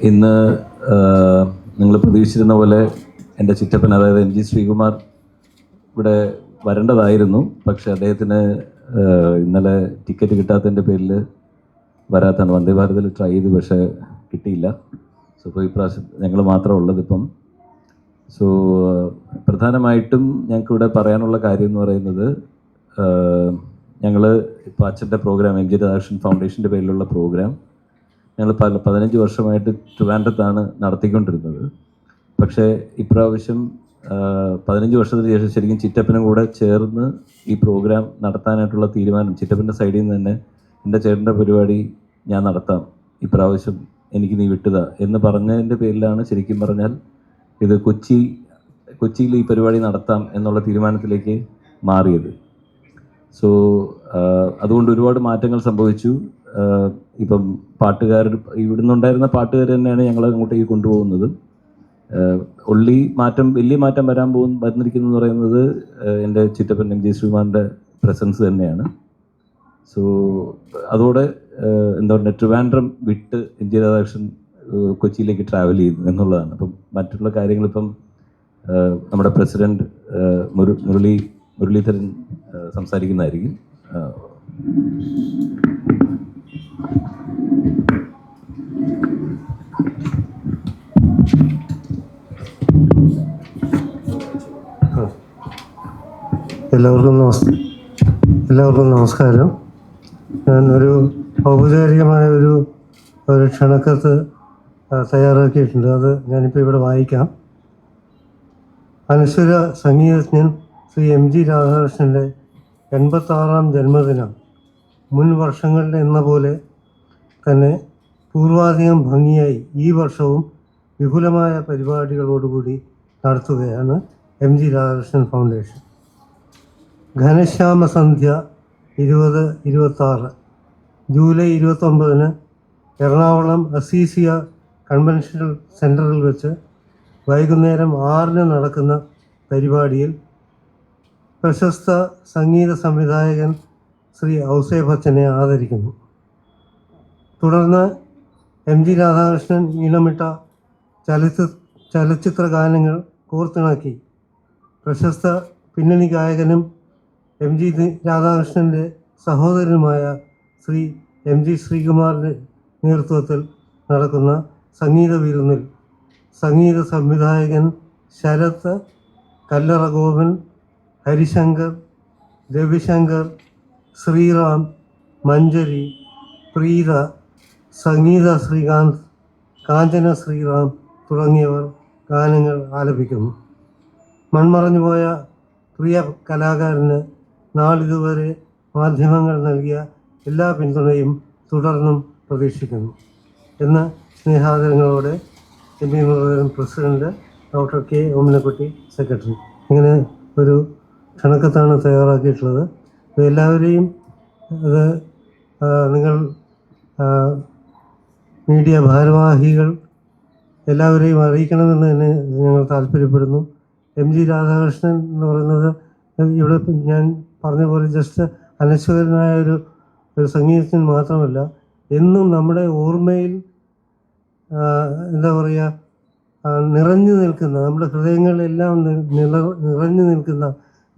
ഇന്ന് നിങ്ങൾ പ്രതീക്ഷിച്ചിരുന്ന പോലെ എൻ്റെ ചിറ്റപ്പൻ, അതായത് എം ജി ശ്രീകുമാർ ഇവിടെ വരേണ്ടതായിരുന്നു. പക്ഷേ അദ്ദേഹത്തിന് ഇന്നലെ ടിക്കറ്റ് കിട്ടാത്തതിൻ്റെ പേരിൽ വരാത്താണ്. വന്ദേ ഭാരതിൽ ട്രൈ ചെയ്തു, പക്ഷേ കിട്ടിയില്ല. സോ ഇപ്പോൾ ഇപ്രാവശ്യം ഞങ്ങൾ മാത്രമേ ഉള്ളതിപ്പം. സോ പ്രധാനമായിട്ടും ഞങ്ങൾക്കിവിടെ പറയാനുള്ള കാര്യം എന്ന് പറയുന്നത്, ഞങ്ങൾ ഇപ്പോൾ അച്ഛൻ്റെ പ്രോഗ്രാം, എം ജി രാധാകൃഷ്ണൻ ഫൗണ്ടേഷൻ്റെ പേരിലുള്ള പ്രോഗ്രാം ഞങ്ങൾ 15 വർഷമായിട്ട് ട്രിവാൻഡ്രത്താണ് നടത്തിക്കൊണ്ടിരുന്നത്. പക്ഷേ ഇപ്രാവശ്യം 15 വർഷത്തിന് ശേഷം ശരിക്കും ചിറ്റപ്പനും കൂടെ ചേർന്ന് ഈ പ്രോഗ്രാം നടത്താനായിട്ടുള്ള തീരുമാനം ചിറ്റപ്പൻ്റെ സൈഡിൽ നിന്ന് തന്നെ, എൻ്റെ ചേട്ടൻ്റെ പരിപാടി ഞാൻ നടത്താം, ഇപ്രാവശ്യം എനിക്ക് നീ വിട്ടുക എന്ന് പറഞ്ഞതിൻ്റെ പേരിലാണ് ശരിക്കും പറഞ്ഞാൽ ഇത് കൊച്ചിയിൽ ഈ പരിപാടി നടത്താം എന്നുള്ള തീരുമാനത്തിലേക്ക് മാറിയത്. സോ അതുകൊണ്ട് ഒരുപാട് മാറ്റങ്ങൾ സംഭവിച്ചു. ഇപ്പം പാട്ടുകാർ, ഇവിടുന്നുണ്ടായിരുന്ന പാട്ടുകാർ തന്നെയാണ് ഞങ്ങളെ അങ്ങോട്ടേക്ക് കൊണ്ടുപോകുന്നത്. വലിയ മാറ്റം വന്നിരിക്കുന്നതെന്ന് പറയുന്നത് എൻ്റെ ചിറ്റപ്പൻ എം ജി ശ്രീകുമാറിൻ്റെ പ്രസൻസ് തന്നെയാണ്. സോ അതോടെ എന്താ പറയുക, ട്രിവാൻഡ്രം വിട്ട് എം ജി രാധാകൃഷ്ണൻ കൊച്ചിയിലേക്ക് ട്രാവൽ ചെയ്യുന്നു എന്നുള്ളതാണ്. അപ്പം മറ്റുള്ള കാര്യങ്ങളിപ്പം നമ്മുടെ പ്രസിഡന്റ് മുരളീധരൻ സംസാരിക്കുന്നതായിരിക്കും. എല്ലാവർക്കും നമസ്കാരം. ഞാനൊരു ഔപചാരികമായ ഒരു ക്ഷണക്കത്ത് തയ്യാറാക്കിയിട്ടുണ്ട്. അത് ഞാനിപ്പോൾ ഇവിടെ വായിക്കാം. അനശ്വര സംഗീതജ്ഞൻ ശ്രീ എം ജി രാധാകൃഷ്ണൻ്റെ 86ാം ജന്മദിനം മുൻ വർഷങ്ങളിലെ എന്ന പോലെ തന്നെ പൂർവാധികം ഭംഗിയായി ഈ വർഷവും വിപുലമായ പരിപാടികളോടുകൂടി നടത്തുകയാണ് M G Radhakrishnan foundation. Ghanashyama സന്ധ്യ 2026 ജൂലൈ 29 എറണാകുളം അസീസിയ കൺവെൻഷണൽ സെൻറ്ററിൽ വെച്ച് വൈകുന്നേരം 6 നടക്കുന്ന പരിപാടിയിൽ പ്രശസ്ത സംഗീത സംവിധായകൻ ശ്രീ ഔസേബ് ബച്ചനെ ആദരിക്കുന്നു. തുടർന്ന് എം ജി രാധാകൃഷ്ണൻ ഈണമിട്ട ചലച്ചിത്ര ഗാനങ്ങൾ കോർത്തിണക്കി പ്രശസ്ത പിന്നണി ഗായകനും എം ജി രാധാകൃഷ്ണൻ്റെ സഹോദരനുമായ ശ്രീ എം ജി ശ്രീകുമാറിൻ്റെ നേതൃത്വത്തിൽ നടക്കുന്ന സംഗീത വിരുന്നിൽ സംഗീത സംവിധായകൻ ശരത്, കല്ലറ ഗോപൻ, ഹരിശങ്കർ, രവിശങ്കർ, ശ്രീറാം, മഞ്ജരി, പ്രീത, സംഗീത ശ്രീകാന്ത്, കാഞ്ചന ശ്രീറാം തുടങ്ങിയവർ ഗാനങ്ങൾ ആലപിക്കുന്നു. മൺമറഞ്ഞുപോയ പ്രിയ കലാകാരന് നാളിതുവരെ മാധ്യമങ്ങൾ നൽകിയ എല്ലാ പിന്തുണയും തുടർന്നും പ്രതീക്ഷിക്കുന്നു എന്ന് സ്നേഹാദരങ്ങളോടെ M P Muraleedharan president, doctor K Omanakutty secretary. ഇങ്ങനെ ഒരു ക്ഷണക്കത്താണ് തയ്യാറാക്കിയിട്ടുള്ളത്. എല്ലാവരെയും അത് നിങ്ങൾ മീഡിയ ഭാരവാഹികൾ എല്ലാവരെയും അറിയിക്കണമെന്ന് തന്നെ ഞങ്ങൾ താല്പര്യപ്പെടുന്നു. എം ജി രാധാകൃഷ്ണൻ എന്ന് പറയുന്നത് ഇവിടെ ഞാൻ പറഞ്ഞ പോലെ ജസ്റ്റ് അനശ്വരനായ ഒരു സംഗീതജ്ഞൻ മാത്രമല്ല, എന്നും നമ്മുടെ ഓർമ്മയിൽ എന്താ പറയുക, നിറഞ്ഞു നിൽക്കുന്ന, നമ്മുടെ ഹൃദയങ്ങളിലെല്ലാം നിറഞ്ഞു നിൽക്കുന്ന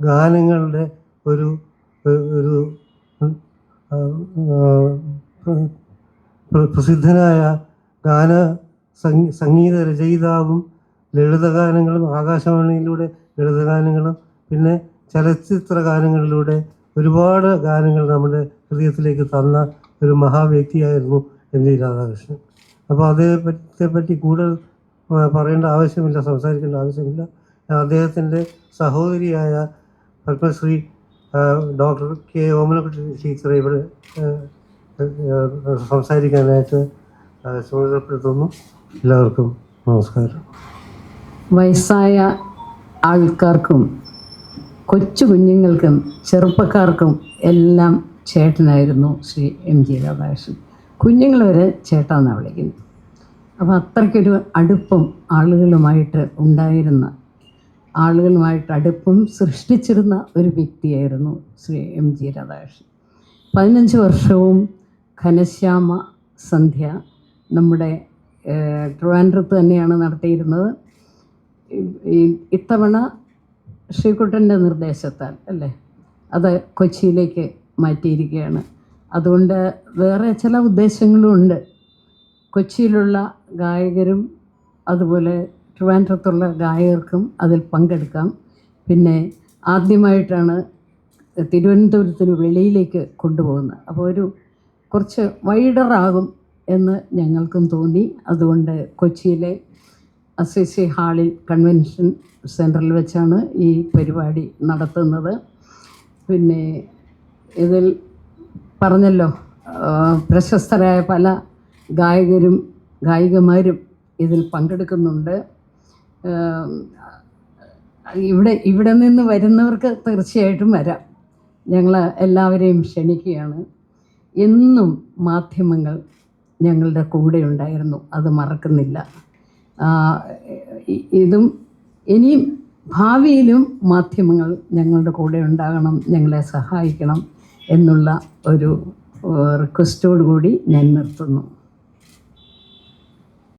ഗാനങ്ങളുടെ ഒരു പ്രസിദ്ധനായ സംഗീത രചയിതാവും ലളിതഗാനങ്ങളും, ആകാശവാണിയിലൂടെ ലളിതഗാനങ്ങളും പിന്നെ ചലച്ചിത്ര ഗാനങ്ങളിലൂടെ ഒരുപാട് ഗാനങ്ങൾ നമ്മുടെ ഹൃദയത്തിലേക്ക് തന്ന ഒരു മഹാവ്യക്തിയായിരുന്നു എം ജി രാധാകൃഷ്ണൻ. അപ്പോൾ അദ്ദേഹത്തെപ്പറ്റി കൂടുതൽ പറയേണ്ട ആവശ്യമില്ല, സംസാരിക്കേണ്ട ആവശ്യമില്ല. അദ്ദേഹത്തിൻ്റെ സഹോദരിയായ പത്മശ്രീ ഡോക്ടർ കെ ഓമനക്കുട്ടി ടീച്ചറെ ഇവിടെ സംസാരിക്കാനായിട്ട് ചുമതലപ്പെടുത്തുന്നു. എല്ലാവർക്കും നമസ്കാരം. വയസ്സായ ആൾക്കാർക്കും കൊച്ചു കുഞ്ഞുങ്ങൾക്കും ചെറുപ്പക്കാർക്കും എല്ലാം ചേട്ടനായിരുന്നു ശ്രീ എം ജി രാധാകൃഷ്ണൻ. കുഞ്ഞുങ്ങൾ വരെ ചേട്ടാന്നാണ് വിളിക്കുന്നത്. അപ്പോൾ അത്രയ്ക്കൊരു അടുപ്പം ആളുകളുമായിട്ട് അടുപ്പം സൃഷ്ടിച്ചിരുന്ന ഒരു വ്യക്തിയായിരുന്നു ശ്രീ എം ജി രാധാകൃഷ്ണൻ. 15 വർഷവും ഘനശ്യാമ സന്ധ്യ നമ്മുടെ ട്രിവാൻഡ്രത്ത് തന്നെയാണ് നടത്തിയിരുന്നത്. ഇത്തവണ ശ്രീകുട്ടൻ്റെ നിർദ്ദേശത്താൽ അല്ലേ അത് കൊച്ചിയിലേക്ക് മാറ്റിയിരിക്കുകയാണ്. അതുകൊണ്ട് വേറെ ചില ഉദ്ദേശങ്ങളും ഉണ്ട്. കൊച്ചിയിലുള്ള ഗായകരും അതുപോലെ ട്രിവാൻഡ്രത്തുള്ള ഗായകർക്കും അതിൽ പങ്കെടുക്കാം. പിന്നെ ആദ്യമായിട്ടാണ് തിരുവനന്തപുരത്തിന് വെളിയിലേക്ക് കൊണ്ടുപോകുന്നത്. അപ്പോൾ ഒരു കുറച്ച് വൈഡറാകും എന്ന് ഞങ്ങൾക്കും തോന്നി. അതുകൊണ്ട് കൊച്ചിയിലെ അസിസി ഹാളിൽ കൺവെൻഷൻ സെൻറ്ററിൽ വെച്ചാണ് ഈ പരിപാടി നടത്തുന്നത്. പിന്നെ ഇതിൽ പറഞ്ഞല്ലോ, പ്രശസ്തരായ പല ഗായകരും ഗായികമാരും ഇതിൽ പങ്കെടുക്കുന്നുണ്ട്. ഇവിടെ നിന്ന് വരുന്നവർക്ക് തീർച്ചയായിട്ടും വരാം. ഞങ്ങൾ എല്ലാവരെയും ക്ഷണിക്കുകയാണ്. എന്നും മാധ്യമങ്ങൾ ഞങ്ങളുടെ കൂടെ ഉണ്ടായിരുന്നു, അത് മറക്കുന്നില്ല. ഇതും ഇനിയും ഭാവിയിലും മാധ്യമങ്ങൾ ഞങ്ങളുടെ കൂടെ ഉണ്ടാകണം, ഞങ്ങളെ സഹായിക്കണം എന്നുള്ള ഒരു റിക്വസ്റ്റോടു കൂടി ഞാൻ നിർത്തുന്നു.